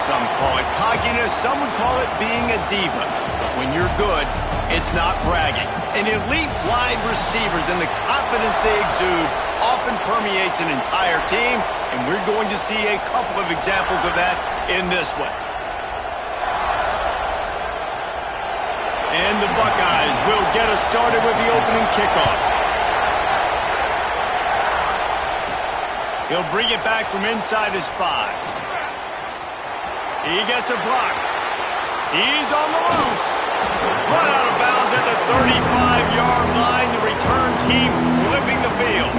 Some call it cockiness, some would call it being a diva. But when you're good, it's not bragging. An elite wide receivers and the confidence they exude often permeates an entire team, and we're going to see a couple of examples of that in this one. And the Buckeyes will get us started with the opening kickoff. He'll bring it back from inside his 5. He gets a block. He's on the loose. Run out of bounds at the 35-yard line. The return team flipping the field.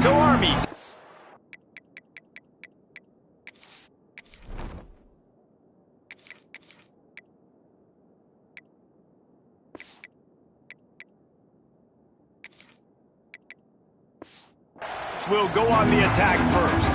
So Army's will go on the attack first.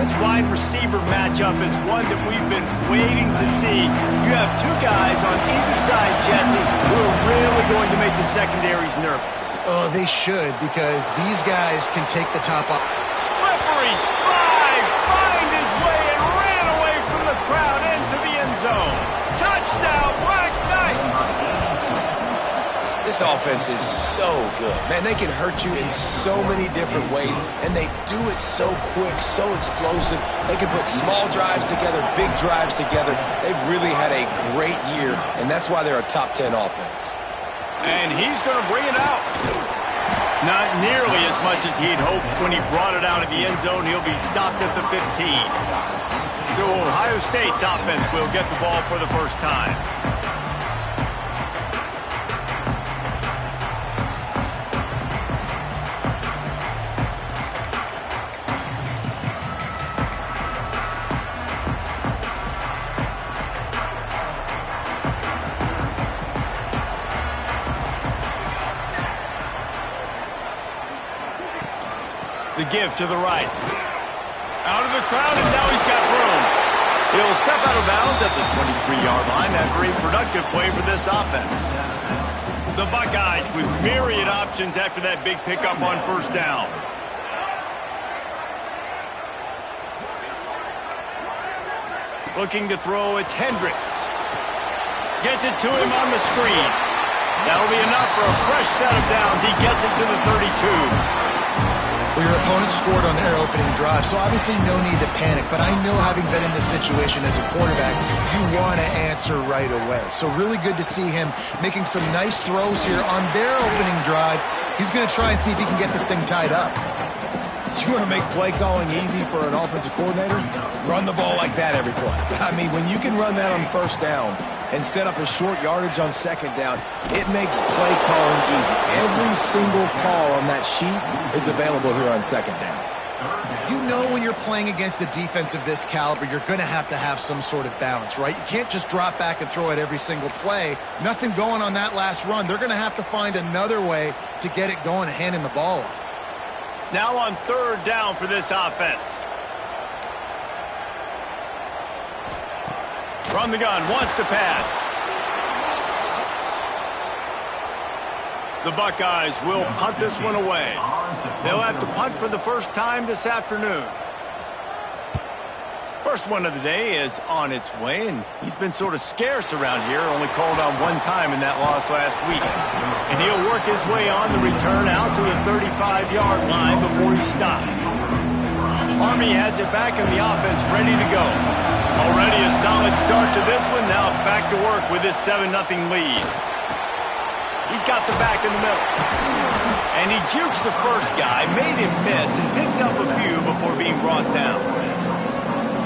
This wide receiver matchup is one that we've been waiting to see. You have two guys on either side, Jesse, who are really going to make the secondaries nervous. Oh, they should, because these guys can take the top off. Slippery slide, find his way and ran away from the crowd into the end zone. Touchdown, Black Knights! This offense is so good. Man, they can hurt you in so many different ways, and they do it so quick, so explosive. They can put small drives together, big drives together. They've really had a great year, and that's why they're a top 10 offense. And he's going to bring it out. Not nearly as much as he'd hoped when he brought it out of the end zone. He'll be stopped at the 15. So Ohio State's offense will get the ball for the first time. The give to the right. Out of the crowd, and now he's got room. He'll step out of bounds at the 23-yard line after a productive play for this offense. The Buckeyes with myriad options after that big pickup on first down. Looking to throw, it's Hendricks. Gets it to him on the screen. That'll be enough for a fresh set of downs. He gets it to the 32. Well, your opponent scored on their opening drive, so obviously no need to panic. But I know, having been in this situation as a quarterback, you want to answer right away. So really good to see him making some nice throws here on their opening drive. He's going to try and see if he can get this thing tied up. You want to make play calling easy for an offensive coordinator? Run the ball like that every play. I mean, when you can run that on first down and set up a short yardage on second down, it makes play calling easy. Every single call on that sheet is available here on second down. You know, when you're playing against a defense of this caliber, you're going to have some sort of balance, right? You can't just drop back and throw it every single play. Nothing going on that last run. They're going to have to find another way to get it going and handing the ball off. Now on third down for this offense. From the gun, wants to pass. The Buckeyes will punt this one away. They'll have to punt for the first time this afternoon. First one of the day is on its way, and he's been sort of scarce around here, only called on one time in that loss last week. And he'll work his way on the return out to the 35-yard line before he's stopped. Army has it back in the offense, ready to go. Already a solid start to this one, now back to work with this 7-0 lead. He's got the back in the middle. And he jukes the first guy, made him miss, and picked up a few before being brought down.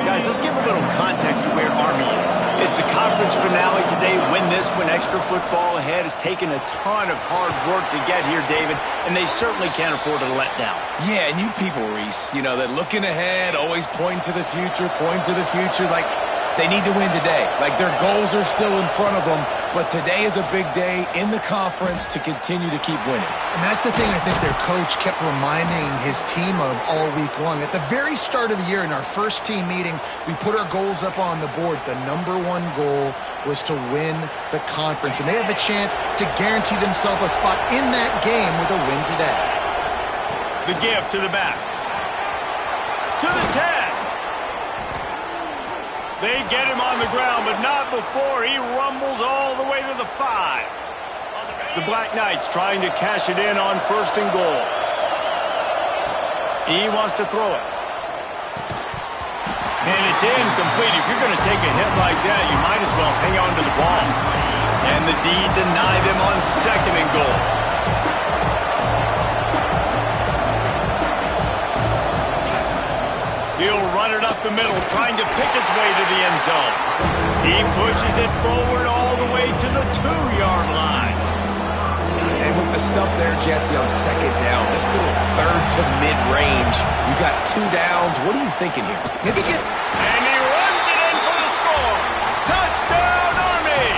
Guys, let's give a little context to where Army is. It's the conference finale today. Win this one. Extra football ahead. Has taken a ton of hard work to get here, David, and they certainly can't afford to let down. Yeah, and you people, Reese, you know, they're looking ahead, always pointing to the future, like, They need to win today. Like, their goals are still in front of them, but today is a big day in the conference to continue to keep winning. And that's the thing I think their coach kept reminding his team of all week long. At the very start of the year in our first team meeting, we put our goals up on the board. The #1 goal was to win the conference, and they have a chance to guarantee themselves a spot in that game with a win today. The give to the back. To the 10. They get him on the ground, but not before he rumbles all the way to the 5. The Black Knights trying to cash it in on 1st and goal. He wants to throw it. And it's incomplete. If you're going to take a hit like that, you might as well hang on to the ball. And the D deny them on 2nd and goal. He'll run it up the middle, trying to pick its way to the end zone. He pushes it forward all the way to the 2-yard line. And with the stuff there, Jesse, on 2nd down, this little 3rd to mid-range, you got 2 downs. What are you thinking here? Maybe get... And he runs it in for the score. Touchdown, Army!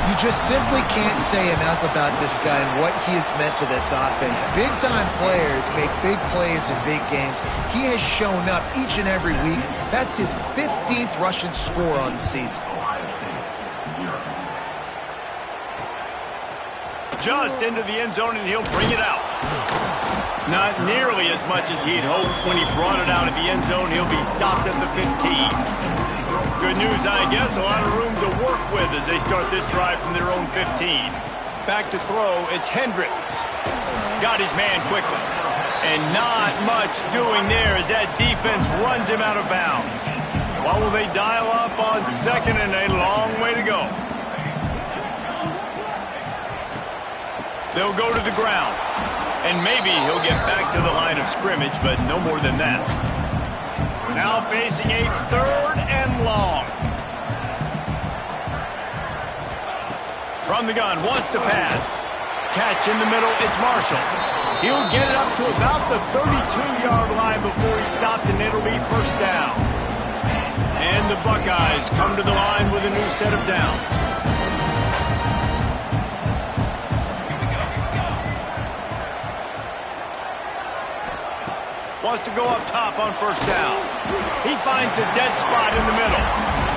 You just simply can't say enough about this guy and what he has meant to this offense. Big-time players make big plays in big games. He has shown up each and every week. That's his 15th rushing score on the season. Just into the end zone, and he'll bring it out. Not nearly as much as he'd hoped when he brought it out of the end zone. He'll be stopped at the 15. Good news, I guess. A lot of room to work with as they start this drive from their own 15. Back to throw, it's Hendricks. Got his man quickly. And not much doing there as that defense runs him out of bounds. What will they dial up on 2nd and a long way to go? They'll go to the ground. And maybe he'll get back to the line of scrimmage, but no more than that. Now facing a 3rd and long. From the gun, wants to pass. Catch in the middle, it's Marshall. He'll get it up to about the 32-yard line before he's stopped, and it'll be 1st down. And the Buckeyes come to the line with a new set of downs. Wants to go up top on 1st down. He finds a dead spot in the middle.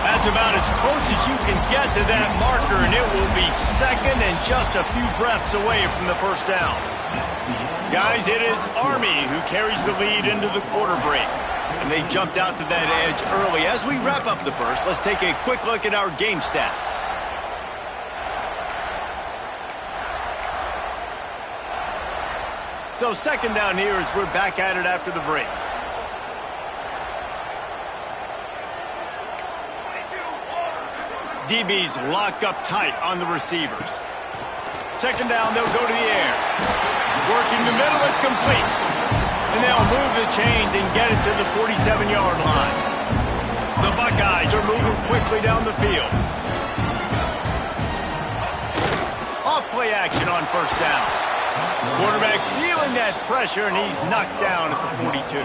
That's about as close as you can get to that marker, and it will be 2nd and just a few breaths away from the 1st down. Guys, it is Army who carries the lead into the quarter break. And they jumped out to that edge early. As we wrap up the first, let's take a quick look at our game stats. So 2nd down here as we're back at it after the break. DB's locked up tight on the receivers. 2nd down, they'll go to the air. Working the middle, it's complete. And they'll move the chains and get it to the 47-yard line. The Buckeyes are moving quickly down the field. Off play action on 1st down. Quarterback feeling that pressure, and he's knocked down at the 42.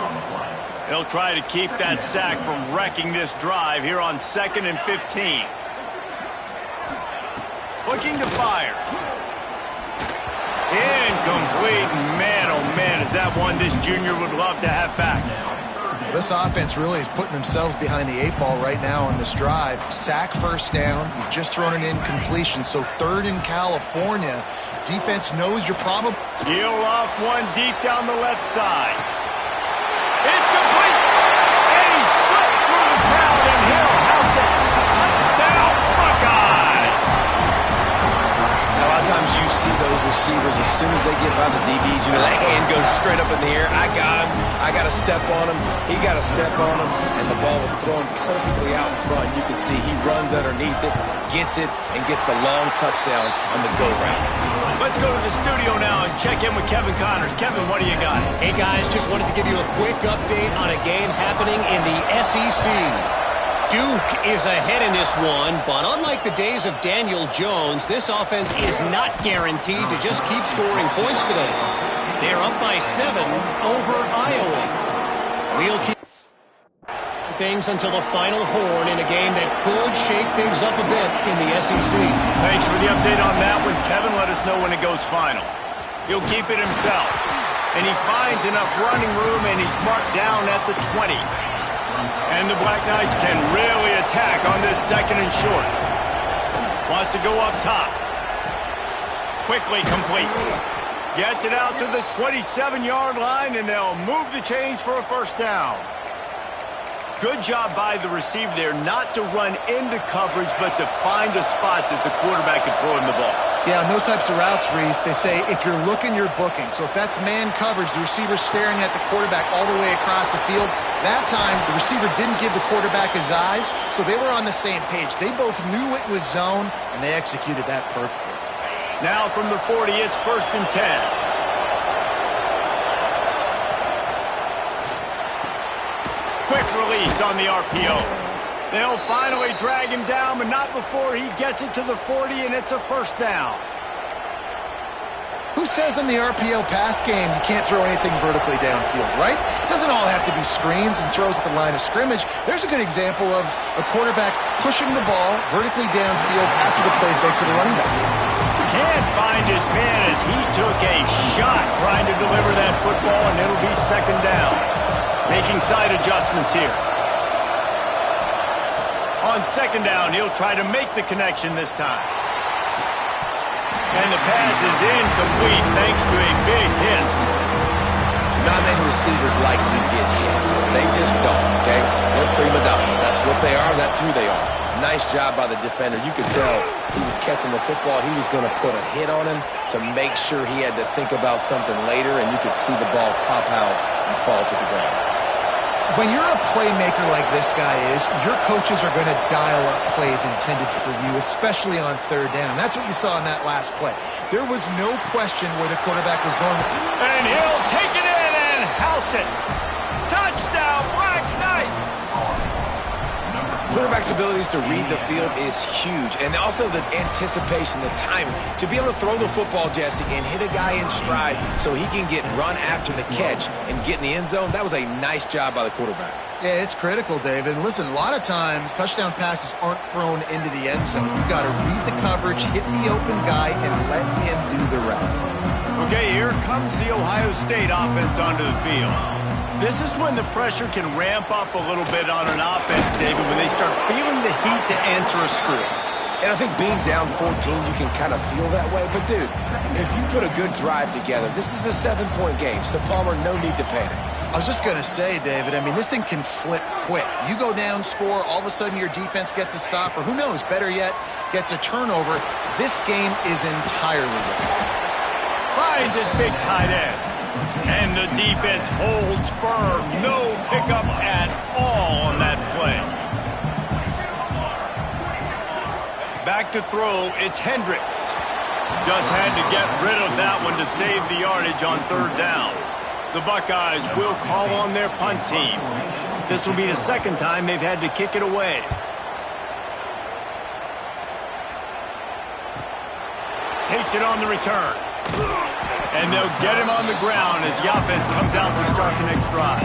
They'll try to keep that sack from wrecking this drive here on 2nd and 15. Looking to fire. Incomplete. Man, oh man, is that one this junior would love to have back. This offense really is putting themselves behind the 8 ball right now on this drive. Sack 1st down. You've just thrown an incompletion, so 3rd in California. Defense knows you're probably... He'll off one deep down the left side. It's complete! And he slipped through the crowd, and he'll house it. Touchdown, Buckeyes! A lot of times you see those receivers, as soon as they get by the DBs, you know, that hand goes straight up in the air. I got him. I got to step on him. He got to step on him. And the ball was thrown perfectly out in front. You can see he runs underneath it, gets it, and gets the long touchdown on the go route. Let's go to the studio now and check in with Kevin Connors. Kevin, what do you got? Hey, guys, just wanted to give you a quick update on a game happening in the SEC. Duke is ahead in this one, but unlike the days of Daniel Jones, this offense is not guaranteed to just keep scoring points today. They're up by 7 over Iowa. We'll keep... things until the final horn in a game that could shake things up a bit in the SEC. Thanks for the update on that one, Kevin. Let us know when it goes final. He'll keep it himself. And he finds enough running room, and he's marked down at the 20. And the Black Knights can really attack on this second and short. Wants to go up top. Quickly complete. Gets it out to the 27-yard line, and they'll move the chains for a first down. Good job by the receiver there not to run into coverage, but to find a spot that the quarterback can throw him the ball. Yeah, on those types of routes, Reese, they say if you're looking, you're booking. So if that's man coverage, the receiver's staring at the quarterback all the way across the field. That time, the receiver didn't give the quarterback his eyes, so they were on the same page. They both knew it was zone, and they executed that perfectly. Now from the 40, it's 1st and 10. Quick release on the RPO. They'll finally drag him down, but not before he gets it to the 40, and it's a first down. Who says in the RPO pass game you can't throw anything vertically downfield, right? It doesn't all have to be screens and throws at the line of scrimmage. There's a good example of a quarterback pushing the ball vertically downfield after the play fake to the running back. Can't find his man as he took a shot trying to deliver that football, and it'll be second down. Making side adjustments here. On second down, he'll try to make the connection this time. And the pass is incomplete thanks to a big hit. Not many receivers like to get hit. They just don't, okay? They're prima donnas. That's what they are. That's who they are. Nice job by the defender. You could tell he was catching the football. He was going to put a hit on him to make sure he had to think about something later, and you could see the ball pop out and fall to the ground. When you're a playmaker like this guy is, your coaches are going to dial up plays intended for you, especially on third down. That's what you saw in that last play. There was no question where the quarterback was going. And he'll take it in and house it. Touchdown, Black Knights! Quarterback's abilities to read the field is huge, and also the anticipation, the timing. To be able to throw the football, Jesse, and hit a guy in stride so he can get run after the catch and get in the end zone, that was a nice job by the quarterback. Yeah, it's critical, David. And listen, a lot of times touchdown passes aren't thrown into the end zone. You got to read the coverage, hit the open guy, and let him do the rest. Okay, here comes the Ohio State offense onto the field. This is when the pressure can ramp up a little bit on an offense, David, when they start feeling the heat to answer a script. And I think being down 14, you can kind of feel that way. But, dude, if you put a good drive together, this is a 7-point game. So, Palmer, no need to panic. I was just going to say, David, I mean, this thing can flip quick. You go down, score, all of a sudden your defense gets a stop, or who knows, better yet, gets a turnover. This game is entirely different. Finds his big tight end. And the defense holds firm. No pickup at all on that play. Back to throw, it's Hendricks. Just had to get rid of that one to save the yardage on third down. The Buckeyes will call on their punt team. This will be the second time they've had to kick it away. Takes it on the return. And they'll get him on the ground as the offense comes out to start the next drive.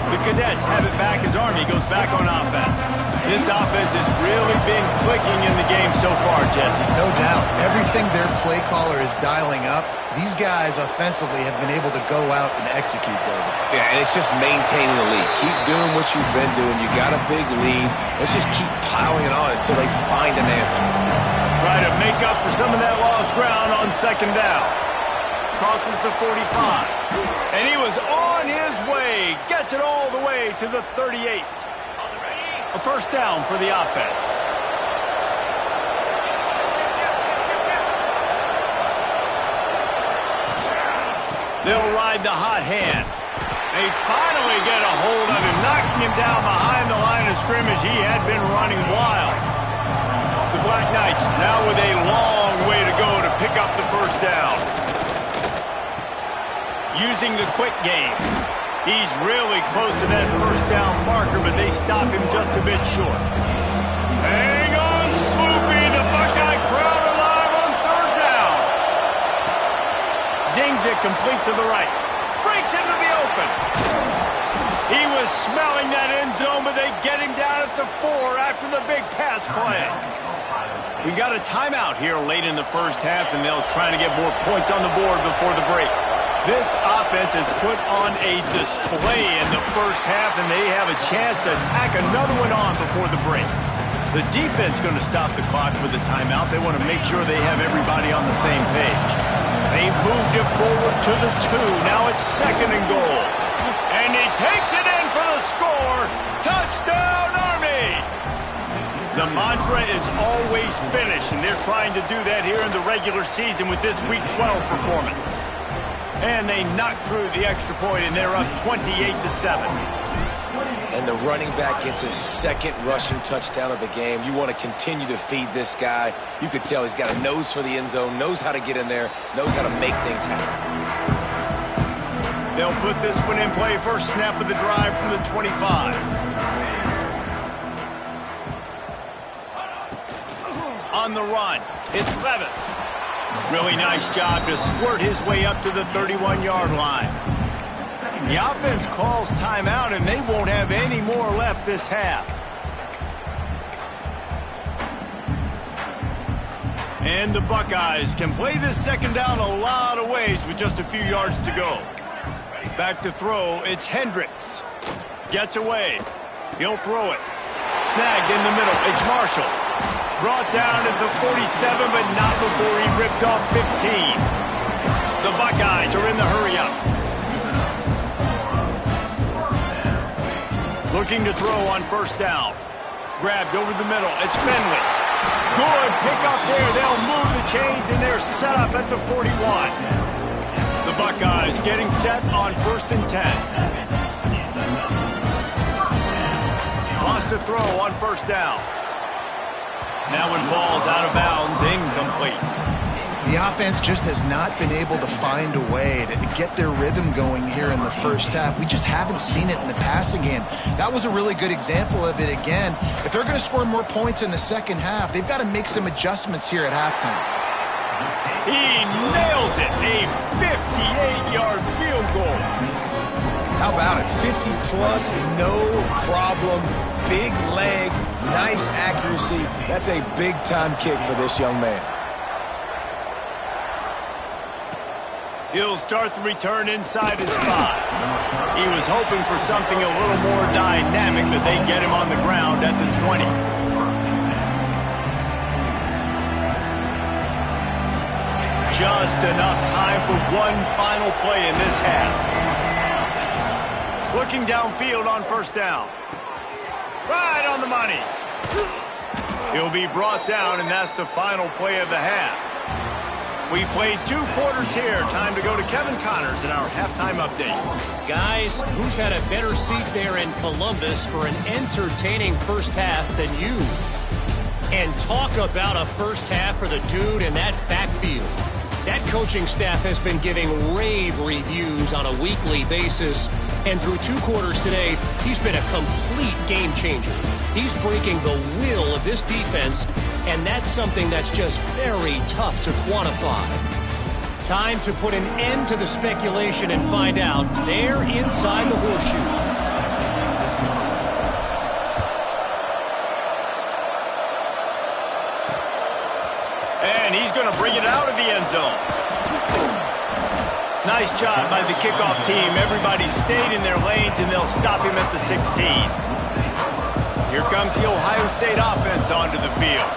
The Cadets have it back as Army goes back on offense. This offense has really been clicking in the game so far, Jesse. No doubt. Everything their play caller is dialing up, these guys offensively have been able to go out and execute, David. Yeah, and it's just maintaining the lead. Keep doing what you've been doing. You got a big lead. Let's just keep piling it on until they find an answer. Try to make up for some of that lost ground on second down. Crosses the 45. And he was on his way. Gets it all the way to the 38. A first down for the offense. They'll ride the hot hand. They finally get a hold of him, knocking him down behind the line of scrimmage. He had been running wild. The Black Knights now with a long way to go to pick up the first down. Using the quick game. He's really close to that first down marker, but they stop him just a bit short. Hang on, Sloopy. The Buckeye crowd alive on third down. Zings it complete to the right. Breaks into the open. He was smelling that end zone, but they get him down at the 4 after the big pass play. We got a timeout here late in the first half, and they'll try to get more points on the board before the break. This offense has put on a display in the first half, and they have a chance to tack another one on before the break. The defense going to stop the clock with a timeout. They want to make sure they have everybody on the same page. They've moved it forward to the 2. Now it's 2nd and goal. And he takes it in for the score. Touchdown, Army! The mantra is always finish, and they're trying to do that here in the regular season with this Week 12 performance. And they knock through the extra point, and they're up 28-7. And the running back gets his 2nd rushing touchdown of the game. You want to continue to feed this guy. You could tell he's got a nose for the end zone, knows how to get in there, knows how to make things happen. They'll put this one in play. First snap of the drive from the 25. On the run, it's Levis. Really nice job to squirt his way up to the 31-yard line. The offense calls timeout, and they won't have any more left this half. And the Buckeyes can play this 2nd down a lot of ways with just a few yards to go. Back to throw, it's Hendricks. Gets away. He'll throw it. Snagged in the middle, it's Marshall. Brought down at the 47, but not before he ripped off 15. The Buckeyes are in the hurry-up. Looking to throw on 1st down. Grabbed over the middle, it's Finley. Good pickup there. They'll move the chains, and they're set up at the 41. The Buckeyes getting set on 1st and 10. Lost a throw on 1st down. That one falls out of bounds, incomplete. The offense just has not been able to find a way to get their rhythm going here in the first half. We just haven't seen it in the passing game. That was a really good example of it again. If they're going to score more points in the second half, they've got to make some adjustments here at halftime. He nails it. A 58-yard field goal. How about it? 50-plus, no problem. Big leg, nice accuracy. That's a big-time kick for this young man. He'll start the return inside his 5. He was hoping for something a little more dynamic, but they get him on the ground at the 20. Just enough time for one final play in this half. Looking downfield on 1st down. Right on the money. He'll be brought down, and that's the final play of the half. We played 2 quarters here. Time to go to Kevin Connors in our halftime update. Guys, who's had a better seat there in Columbus for an entertaining first half than you? And talk about a first half for the dude in that backfield. That coaching staff has been giving rave reviews on a weekly basis. And through 2 quarters today, he's been a complete game changer. He's breaking the will of this defense, and that's something that's just very tough to quantify. Time to put an end to the speculation and find out. They're inside the horseshoe. And he's going to bring it out of the end zone. Nice job by the kickoff team. Everybody stayed in their lanes, and they'll stop him at the 16. Here comes the Ohio State offense onto the field.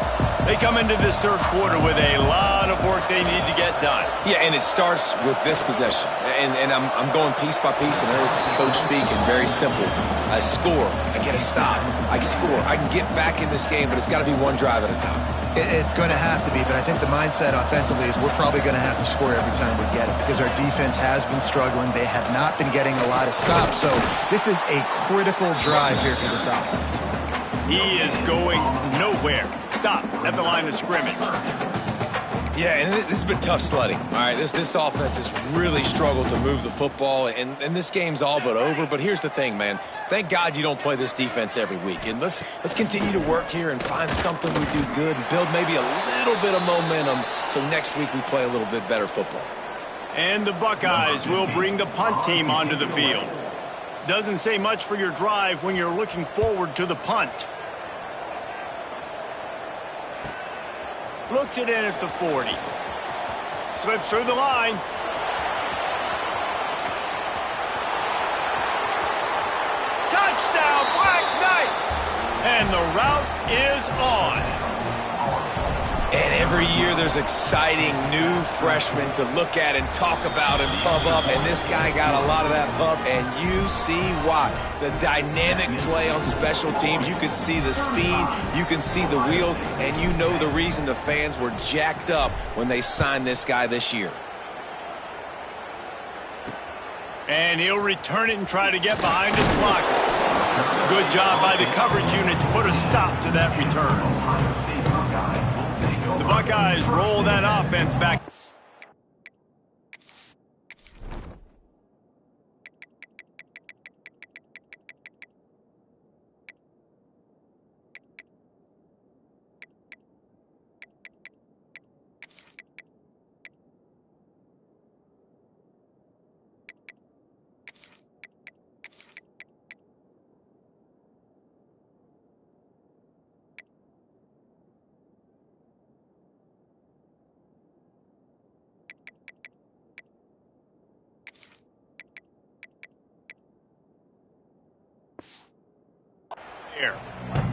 They come into this 3rd quarter with a lot of work they need to get done. Yeah, and it starts with this possession. And I'm going piece by piece, and this is coach speaking. Very simple. I score. I get a stop. I score. I can get back in this game, but it's got to be one drive at a time. It's going to have to be, but I think the mindset offensively is we're probably going to have to score every time we get it because our defense has been struggling. They have not been getting a lot of stops, so this is a critical drive here for this offense. He is going nowhere. Stop at the line of scrimmage. Yeah, and this has been tough sledding. All right, this offense has really struggled to move the football, and this game's all but over. But here's the thing, man. Thank God you don't play this defense every week. And let's continue to work here and find something we do good and build maybe a little bit of momentum so next week we play a little bit better football. And the Buckeyes will bring the punt team onto the field. Doesn't say much for your drive when you're looking forward to the punt. Looks it in at the 40. Slips through the line. Touchdown, Black Knights! And the route is on. And every year there's exciting new freshmen to look at and talk about and pump up. And this guy got a lot of that pump, and you see why. The dynamic play on special teams. You can see the speed. You can see the wheels. And you know the reason the fans were jacked up when they signed this guy this year. And he'll return it and try to get behind his blockers. Good job by the coverage unit to put a stop to that return. The Buckeyes roll that offense back.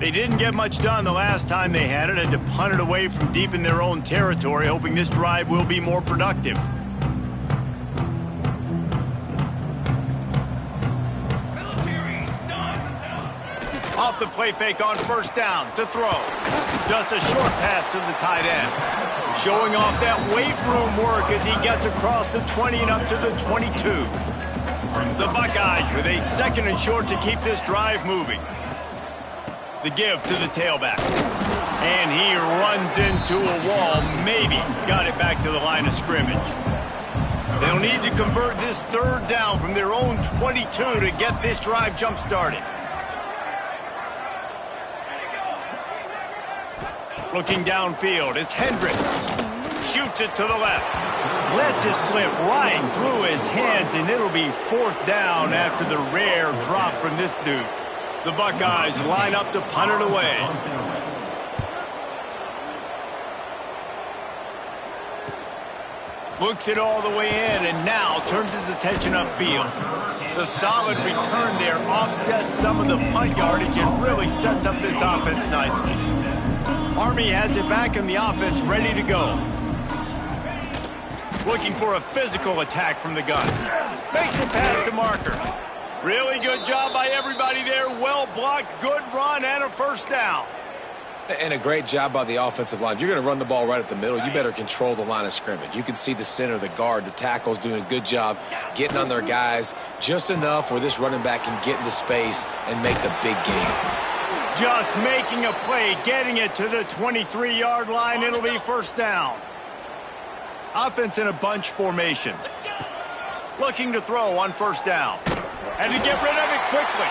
They didn't get much done the last time they had it, and to punt it away from deep in their own territory, hoping this drive will be more productive. Off the play fake on first down to throw. Just a short pass to the tight end. Showing off that weight room work as he gets across the 20 and up to the 22. The Buckeyes with a second and short to keep this drive moving. The give to the tailback. And he runs into a wall. Maybe got it back to the line of scrimmage. They'll need to convert this third down from their own 22 to get this drive jump-started. Looking downfield is Hendricks. Shoots it to the left. Lets it slip right through his hands, and it'll be fourth down after the rare drop from this dude. The Buckeyes line up to punt it away. Looks it all the way in, and now turns his attention upfield. The solid return there offsets some of the punt yardage and really sets up this offense nicely. Army has it back in the offense, ready to go. Looking for a physical attack from the gun. Makes it past the marker. Really good job by everybody there. Well blocked, good run, and a first down. And a great job by the offensive line. If you're going to run the ball right at the middle, you better control the line of scrimmage. You can see the center, the guard, the tackles doing a good job getting on their guys just enough where this running back can get into space and make the big game. Just making a play, getting it to the 23-yard line. It'll be first down. Offense in a bunch formation. Looking to throw on first down. And to get rid of it quickly.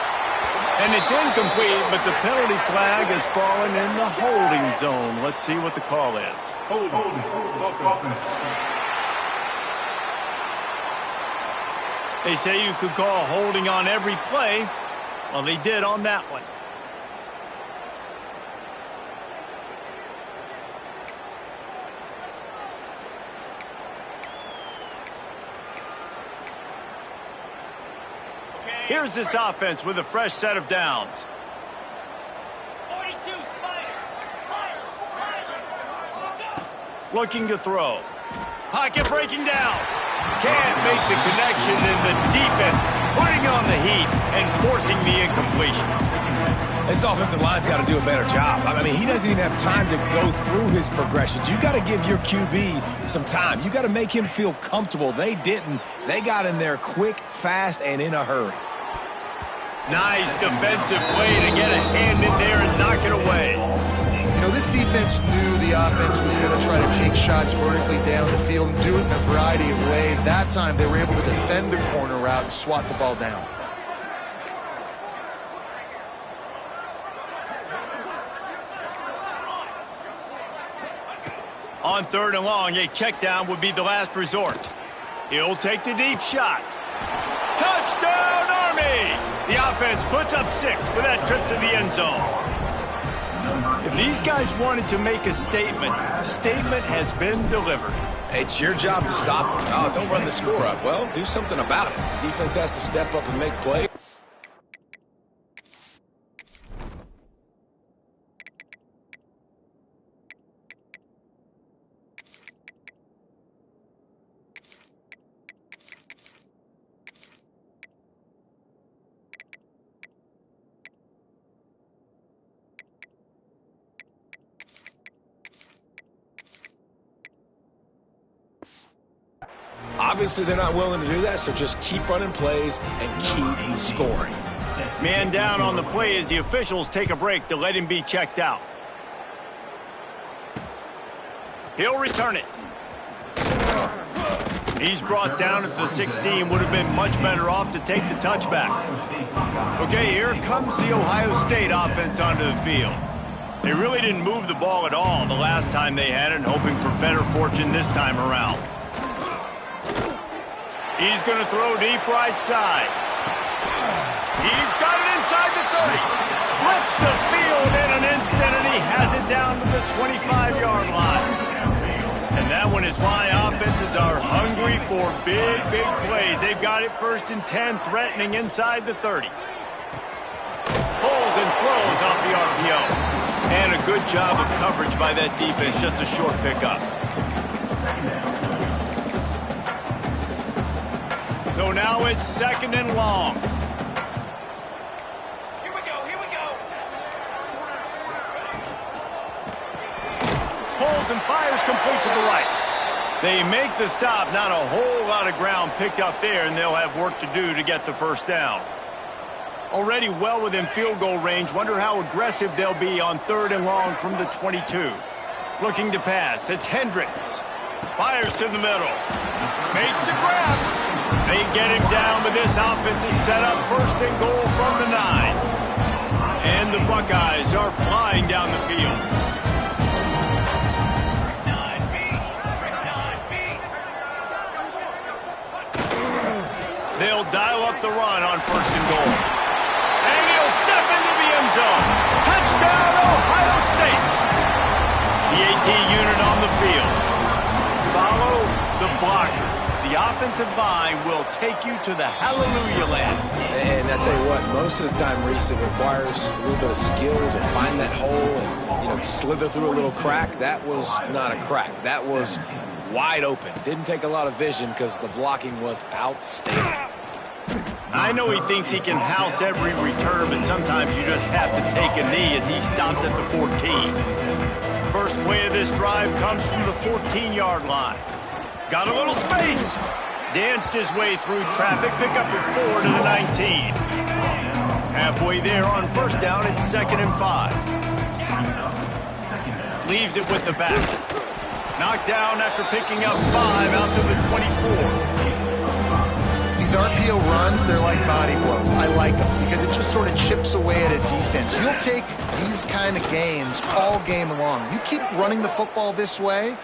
And it's incomplete, but the penalty flag has fallen in the holding zone. Let's see what the call is. They say you could call holding on every play. Well, they did on that one. Here's this offense with a fresh set of downs. 42, Spider. Looking to throw. Pocket breaking down. Can't make the connection, and the defense putting on the heat and forcing the incompletion. This offensive line's got to do a better job. I mean, he doesn't even have time to go through his progressions. You got to give your QB some time. You got to make him feel comfortable. They didn't. They got in there quick, fast, and in a hurry. Nice defensive play to get a hand in there and knock it away. You know, this defense knew the offense was going to try to take shots vertically down the field and do it in a variety of ways. That time, they were able to defend the corner route and swat the ball down. On third and long, a check down would be the last resort. He'll take the deep shot. Touchdown, Army! The offense puts up 6 with that trip to the end zone. If these guys wanted to make a statement, the statement has been delivered. It's your job to stop them. Oh, don't run the score up. Well, do something about it. The defense has to step up and make plays. Obviously, they're not willing to do that, so just keep running plays and keep scoring. Man down on the play as the officials take a break to let him be checked out. He'll return it. He's brought down at the 16. Would have been much better off to take the touchback. Okay, here comes the Ohio State offense onto the field. They really didn't move the ball at all the last time they had it, hoping for better fortune this time around. He's going to throw deep right side. He's got it inside the 30. Flips the field in an instant, and he has it down to the 25-yard line. And that one is why offenses are hungry for big, big plays. They've got it 1st and 10, threatening inside the 30. Pulls and throws off the RPO. And a good job of coverage by that defense, just a short pickup. So now it's 2nd and long. Here we go. Pulls and fires complete to the right. They make the stop. Not a whole lot of ground picked up there, and they'll have work to do to get the 1st down. Already well within field goal range. Wonder how aggressive they'll be on 3rd and long from the 22. Looking to pass. It's Hendricks. Fires to the middle. Makes the grab. They get him down, but this offense is set up 1st and goal from the 9. And the Buckeyes are flying down the field. They'll dial up the run on 1st and goal. And he'll step into the end zone. Touchdown, Ohio State. The AT unit on the field. Follow the blockers. The offensive line will take you to the hallelujah land. And I tell you what, most of the time, Reese, it requires a little bit of skill to find that hole and, slither through a little crack. That was not a crack. That was wide open. Didn't take a lot of vision because the blocking was outstanding. I know he thinks he can house every return, but sometimes you just have to take a knee as he stopped at the 14. First play of this drive comes from the 14-yard line. Got a little space. Danced his way through traffic. Pick up a 4 to the 19. Halfway there on 1st down, it's 2nd and 5. Leaves it with the back. Knocked down after picking up 5 out to the 24. These RPO runs, they're like body blows. I like them because it just sort of chips away at a defense. You'll take these kind of gains all game long. You keep running the football this way,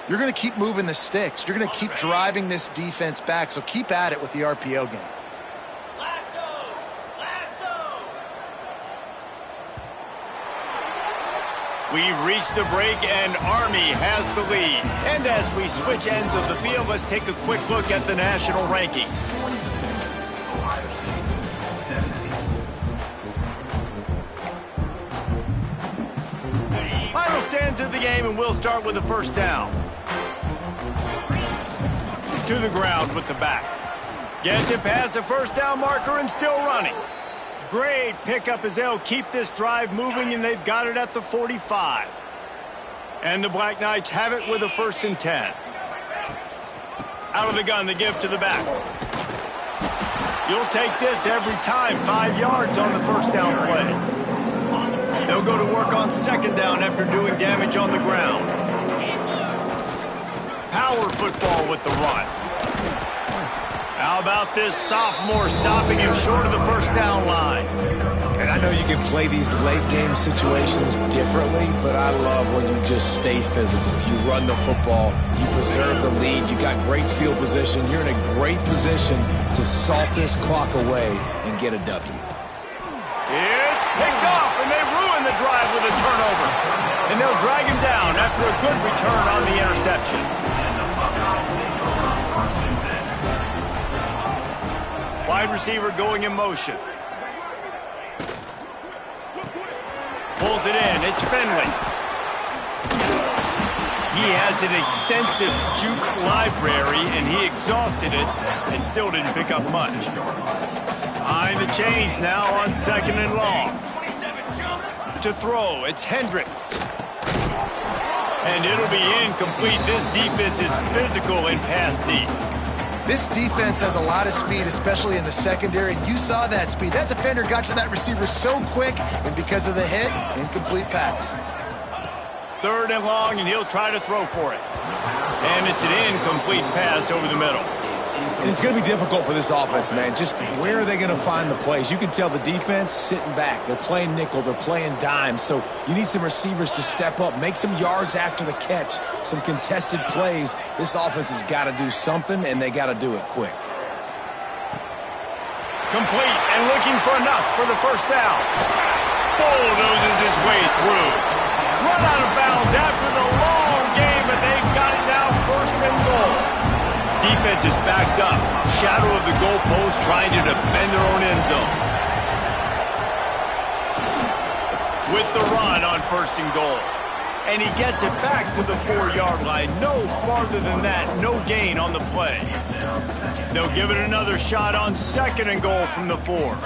you're going to keep moving the sticks. You're going to keep driving this defense back, so keep at it with the RPO game. We've reached the break, and Army has the lead. And as we switch ends of the field, let's take a quick look at the national rankings. Final stands of the game, and we'll start with the 1st down. To the ground with the back. Gets it past the 1st down marker and still running. Great pickup as they'll keep this drive moving, and they've got it at the 45. And the Black Knights have it with a 1st and 10. Out of the gun to give to the back. You'll take this every time. 5 yards on the 1st down play. They'll go to work on 2nd down after doing damage on the ground. Power football with the run. How about this sophomore stopping him short of the 1st down line? And I know you can play these late-game situations differently, but I love when you just stay physical. You run the football, you preserve the lead, you got great field position. You're in a great position to salt this clock away and get a W. It's picked off, and they ruin the drive with a turnover. And they'll drag him down after a good return on the interception. Wide receiver going in motion. Pulls it in. It's Finley. He has an extensive juke library, and he exhausted it and still didn't pick up much. Behind the chains now on 2nd and long. To throw, it's Hendricks. And it'll be incomplete. This defense is physical in pass deep. This defense has a lot of speed, especially in the secondary. You saw that speed. That defender got to that receiver so quick, and because of the hit, incomplete pass. 3rd and long, and he'll try to throw for it. And it's an incomplete pass over the middle. And it's going to be difficult for this offense, man. Just where are they going to find the plays? You can tell the defense sitting back. They're playing nickel. They're playing dime. So you need some receivers to step up, make some yards after the catch, some contested plays. This offense has got to do something, and they got to do it quick. Complete and looking for enough for the first down. Bulldozes his way through. Run out of bounds after the long game, but they've got it now 1st and goal. Defense is backed up. Shadow of the goalpost trying to defend their own end zone. With the run on 1st and goal. And he gets it back to the 4-yard line. No farther than that. No gain on the play. They'll give it another shot on 2nd and goal from the 4.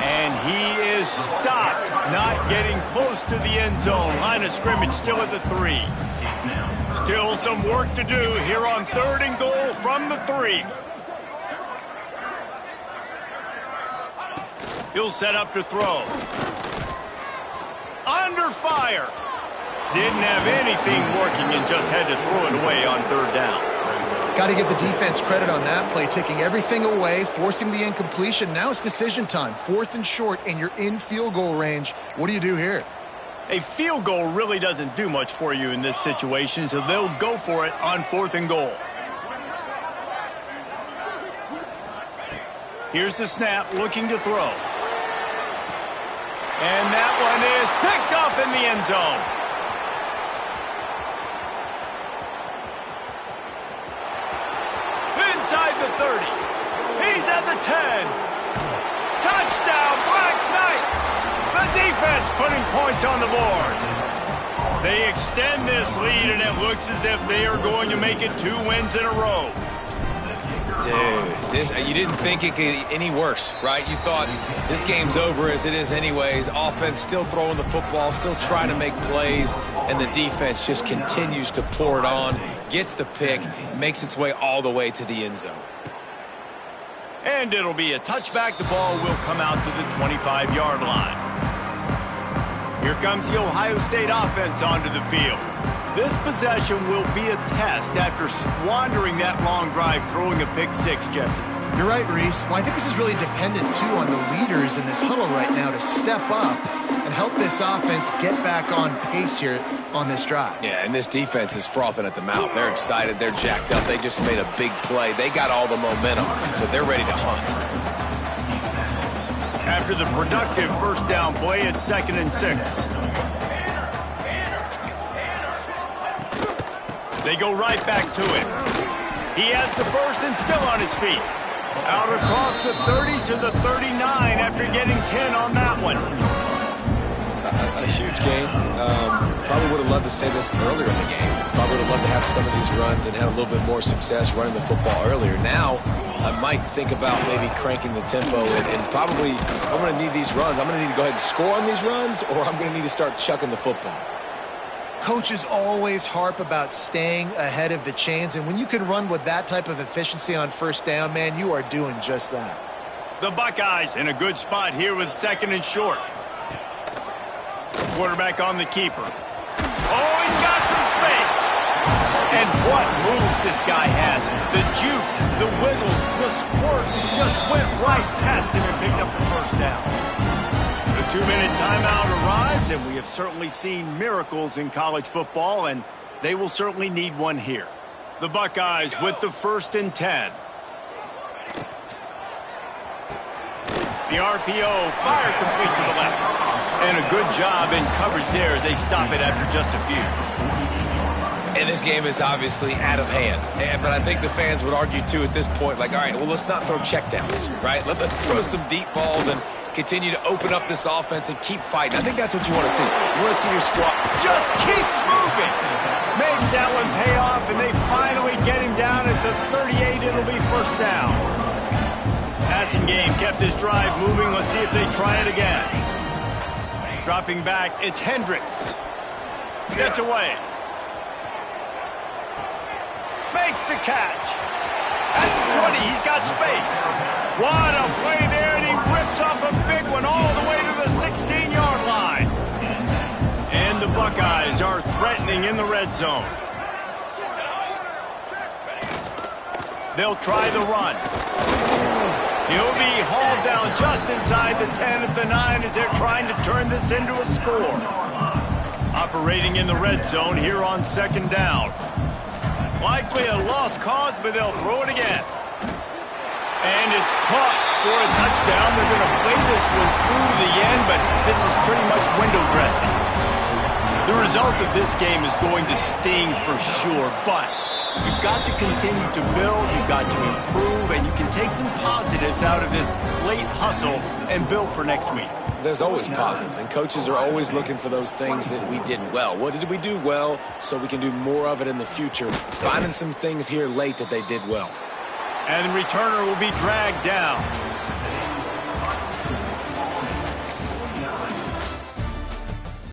And he is stopped, not getting close to the end zone. Line of scrimmage still at the 3. Still some work to do here on 3rd and goal from the 3. He'll set up to throw. Under fire. Didn't have anything working and just had to throw it away on 3rd down. Got to give the defense credit on that play, taking everything away, forcing the incompletion. Now it's decision time. 4th and short, and you're in field goal range. What do you do here? A field goal really doesn't do much for you in this situation, so they'll go for it on 4th and goal. Here's the snap, looking to throw. And that one is picked off in the end zone. Inside the 30. He's at the 10. Touchdown, Black Knights. The defense putting points on the board. They extend this lead, and it looks as if they are going to make it 2 wins in a row. Dude, you didn't think it could get any worse, right? You thought this game's over as it is anyways. Offense still throwing the football, still trying to make plays, and the defense just continues to pour it on, gets the pick, makes its way all the way to the end zone. And it'll be a touchback. The ball will come out to the 25-yard line. Here comes the Ohio State offense onto the field. This possession will be a test after squandering that long drive, throwing a pick-6, Jesse. You're right, Reese. Well, I think this is really dependent, too, on the leaders in this huddle right now to step up and help this offense get back on pace here on this drive. Yeah, and this defense is frothing at the mouth. They're excited. They're jacked up. They just made a big play. They got all the momentum, so they're ready to hunt. After the productive 1st down play, it's 2nd and 6. They go right back to it. He has the 1st and still on his feet. Out across the 30 to the 39 after getting 10 on that one. A huge game. Probably would have loved to say this earlier in the game. Probably would have loved to have some of these runs and have a little bit more success running the football earlier. Now, I might think about maybe cranking the tempo and probably I'm going to need these runs. I'm going to need to go ahead and score on these runs, or I'm going to need to start chucking the football. Coaches always harp about staying ahead of the chains, and when you can run with that type of efficiency on 1st down, man, you are doing just that. The Buckeyes in a good spot here with 2nd and short. Quarterback on the keeper. Oh, he's got some space. And what what moves this guy has. The jukes, the wiggles, the squirts just went right past him and picked up the first down. The 2-minute timeout arrives, and we have certainly seen miracles in college football, and they will certainly need one here. The Buckeyes with the 1st and 10. The RPO, fire complete to the left. And a good job in coverage there as they stop it after just a few. And this game is obviously out of hand. But I think the fans would argue, too, at this point, like, all right, well, let's not throw checkdowns, right? Let's throw some deep balls and continue to open up this offense and keep fighting. I think that's what you want to see. You want to see your squad just keeps moving. Makes that one pay off, and they finally get him down at the 38. It'll be first down. Passing game kept this drive moving. Let's see if they try it again. Dropping back, it's Hendricks. Gets away. Makes the catch. At the 20, he's got space. What a play there, and he rips off a big one all the way to the 16-yard line. And the Buckeyes are threatening in the red zone. They'll try the run. He'll be hauled down just inside the 10 at the 9 as they're trying to turn this into a score. Operating in the red zone here on 2nd down. Likely a lost cause, but they'll throw it again. And it's caught for a touchdown. They're going to play this one through to the end, but this is pretty much window dressing. The result of this game is going to sting for sure, but you've got to continue to build, you've got to improve, and you can take some positives out of this late hustle and build for next week. There's always positives, and coaches are always looking for those things that we did well. What did we do well so we can do more of it in the future? Finding some things here late that they did well. And the returner will be dragged down.